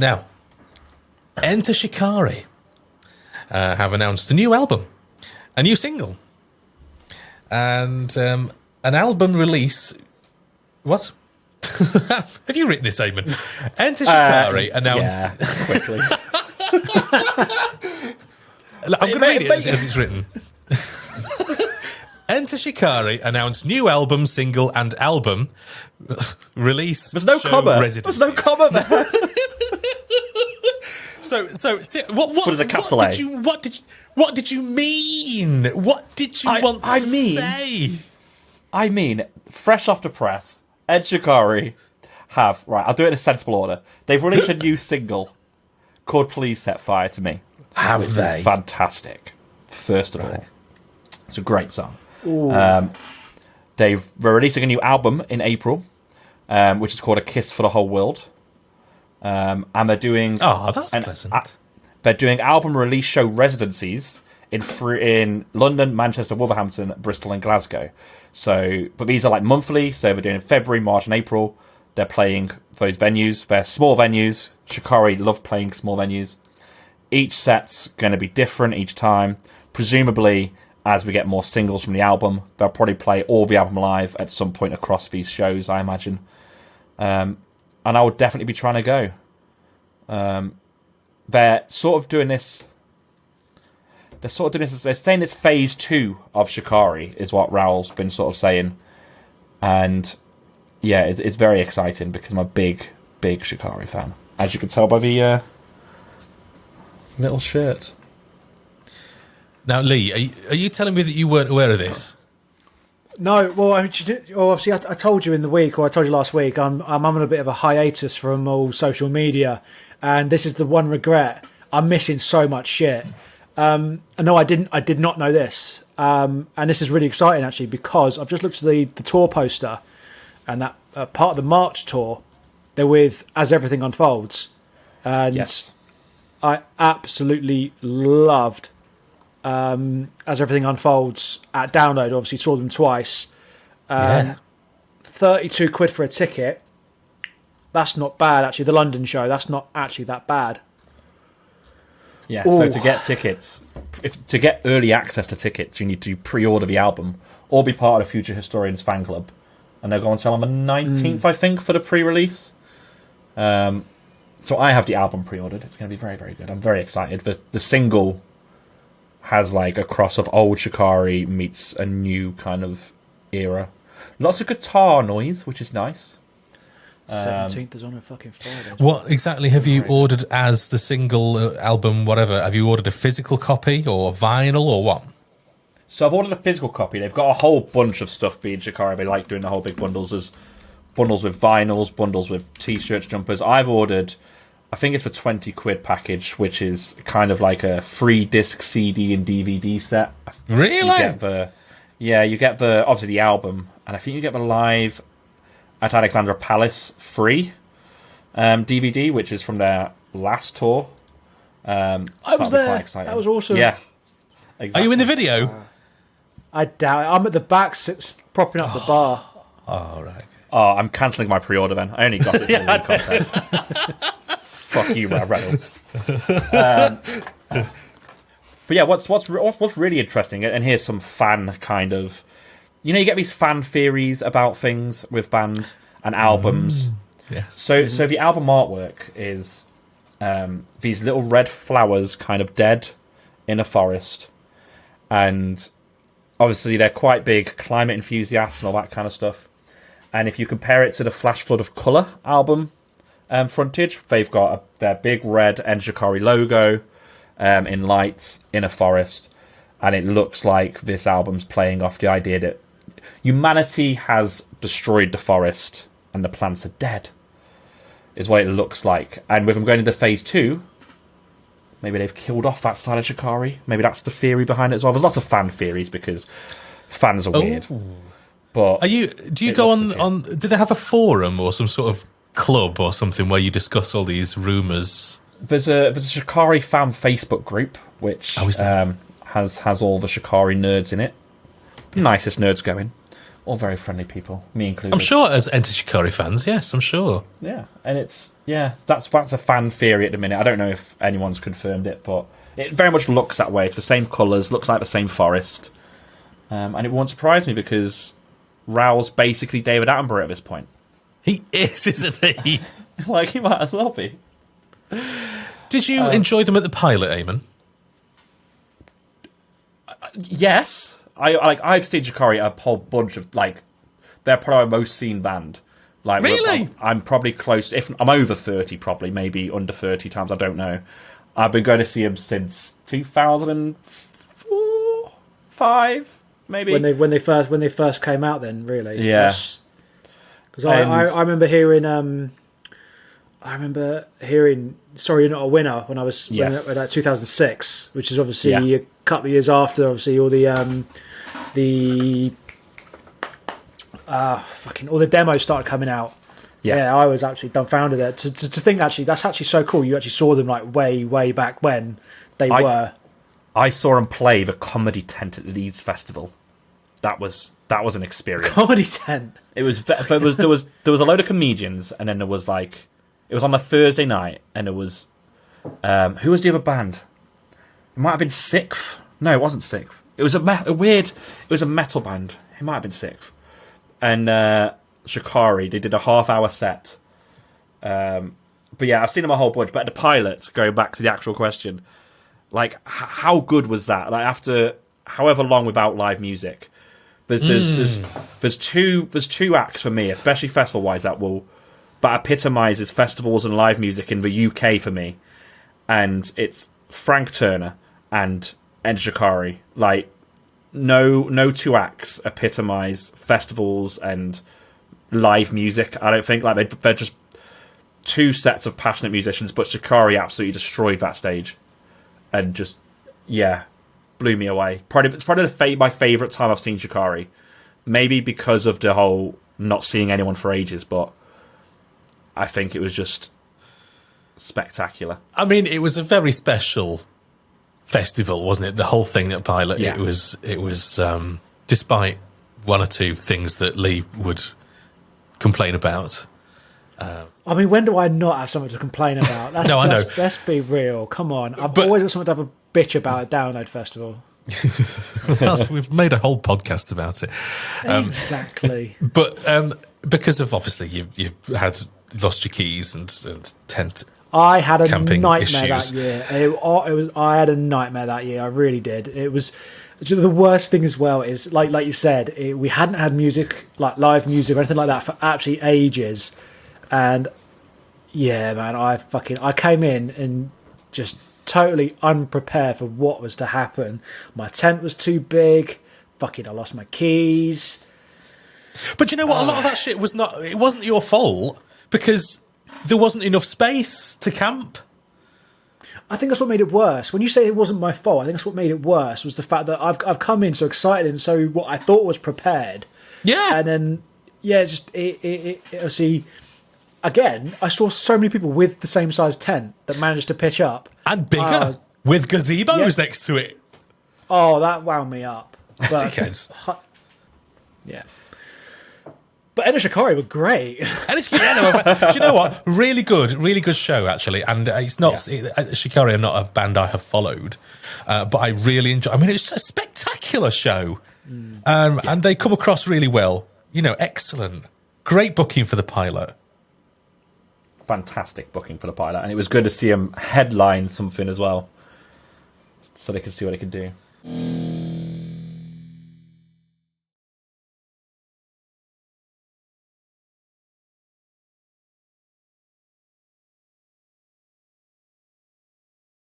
Now, Enter Shikari have announced a new album, a new single, and an album release. What? Have you written this, Eamon? Enter Shikari announced... Yeah, quickly. I'm going to read it as it's written. Enter Shikari announced new album, single, and album release. There's no comma. There's no comma there. So, what is a capital A? What did you mean? What did you want to say? I mean, fresh off the press, Ed Shikari have... Right, I'll do it in a sensible order. They've released a new single called Please Set Fire to Me. Have they? It's fantastic, first of all. It's a great song. They're releasing a new album in April, which is called A Kiss for the Whole World. And they're doing... Oh, that's pleasant. They're doing album release show residencies in London, Manchester, Wolverhampton, Bristol, and Glasgow. So, but these are like monthly, so they're doing in February, March, and April. They're playing those venues. They're small venues. Shikari love playing small venues. Each set's going to be different each time. Presumably, as we get more singles from the album, they'll probably play all the album live at some point across these shows, I imagine. And I would definitely be trying to go. They're sort of doing this... They're saying it's phase 2 of Shikari, is what Raoul's been sort of saying. And, yeah, it's very exciting because I'm a big, big Shikari fan. As you can tell by the little shirt. Now, Lee, are you telling me that you weren't aware of this? No, well, obviously, I told you in the week, or I told you last week, I'm on a bit of a hiatus from all social media, and this is the one regret. I'm missing so much shit. No, I did not know this, and this is really exciting actually because I've just looked at the tour poster, and that part of the March tour, they're with As Everything Unfolds, and yes. I absolutely loved As Everything Unfolds at Download. Obviously saw them twice. 32 quid for a ticket. That's not bad actually. The London show, that's not actually that bad. Yeah, so to get tickets, to get early access to tickets, you need to pre-order the album or be part of the Future Historians fan club. And they'll go on sale on the 19th, I think, for the pre-release. So I have the album pre-ordered. It's going to be very, very good. I'm very excited. The single has like a cross of old Shikari meets a new kind of era. Lots of guitar noise, which is nice. 17th is on a fucking Friday. What exactly have you ordered as the single, album, whatever? Have you ordered a physical copy or vinyl or what? So I've ordered a physical copy. They've got a whole bunch of stuff being Shikari. They like doing the whole big bundles. There's bundles with vinyls, bundles with t-shirts, jumpers. I've ordered, I think it's the 20 quid package, which is kind of like a free disc CD and DVD set. Really? You get the obviously the album, and I think you get the live at Alexandra Palace free DVD, which is from their last tour. I was there. That was awesome. Yeah. Exactly. Are you in the video? I doubt it. I'm at the back, propping up the bar. Oh, right. Oh, I'm cancelling my pre-order then. I only got it for the content. Fuck you, Rob Reynolds. But yeah, what's really interesting, and here's some fan kind of... You know, you get these fan theories about things with bands and albums. Yes. So the album artwork is these little red flowers kind of dead in a forest. And obviously they're quite big climate enthusiasts and all that kind of stuff. And if you compare it to the Flash Flood of Colour album frontage, they've got their big red Enter Shikari logo in lights in a forest. And it looks like this album's playing off the idea that humanity has destroyed the forest and the plants are dead, is what it looks like. And with them going into phase 2, maybe they've killed off that side of Shikari. Maybe that's the theory behind it as well. There's lots of fan theories because fans are weird. But do you go on? Did they have a forum or some sort of club or something where you discuss all these rumours? There's a Shikari fan Facebook group which has all the Shikari nerds in it. Nicest nerds going. All very friendly people, me included. I'm sure as Enter Shikari fans, yes, I'm sure. Yeah, and that's a fan theory at the minute. I don't know if anyone's confirmed it, but it very much looks that way. It's the same colours, looks like the same forest, and it won't surprise me because Raoul's basically David Attenborough at this point. He is, isn't he? Like, he might as well be. Did you enjoy them at the pilot, Eamon? Yes, I've seen Shikari a whole bunch of they're probably my most seen band. Like, really, I'm probably close. If I'm over 30, probably maybe under 30 times. I don't know. I've been going to see them since 2004, 5, maybe. When they first came out, then really, yeah. Because I remember hearing "Sorry You're Not a Winner" when I was when 2006, which is obviously a couple of years after obviously all the all the demos started coming out. Yeah, I was actually dumbfounded there to think actually that's actually so cool. You actually saw them like way back when they were. I saw them play the Comedy Tent at the Leeds Festival. That was an experience. Comedy Tent. There was a load of comedians, and then there was it was on the Thursday night, and it was who was the other band? It might have been Sixth. No, it wasn't Sixth. It was a metal band. It might have been Sixth. And Shikari, they did a half-hour set. But yeah, I've seen them a whole bunch. But the pilot, going back to the actual question, how good was that? Like, after however long without live music, there's two acts for me, especially festival-wise, that epitomises festivals and live music in the UK for me, and it's Frank Turner and Enter Shikari. Like, no two acts epitomise festivals and live music. I don't think they're just two sets of passionate musicians, but Shikari absolutely destroyed that stage, and just blew me away. It's probably my favourite time I've seen Shikari. Maybe because of the whole not seeing anyone for ages, but I think it was just spectacular. I mean, it was a very special festival, wasn't it? The whole thing at Pilot. Yeah. It was despite one or two things that Lee would complain about. I mean, when do I not have something to complain about? No, I know. Let's be real. Come on. I've always got something to have a bitch about at Download Festival. We've made a whole podcast about it. Exactly. But because of, obviously, you had lost your keys and tent. I had a camping nightmare issues. that year. I had a nightmare that year. I really did. It was the worst thing as well. Is like you said, we hadn't had music, like live music or anything like that, for absolutely ages. And yeah, man, I came in and just totally unprepared for what was to happen. My tent was too big. I lost my keys. But you know what? A lot of that shit it wasn't your fault because there wasn't enough space to camp. I think that's what made it worse. When you say it wasn't my fault, I think that's what made it worse was the fact that I've come in so excited and so what I thought was prepared. Yeah. And then see, again, I saw so many people with the same size tent that managed to pitch up. And bigger, with gazebos next to it. Oh, that wound me up. But, Dickheads. Yeah. But Enter Shikari were great. Do you know what? Really good show, actually. And it's not Shikari are not a band I have followed, but I really enjoy. I mean, it's a spectacular show, and they come across really well. Excellent, great booking for the pilot. Fantastic booking for the pilot, and it was good to see him headline something as well, so they could see what they could do.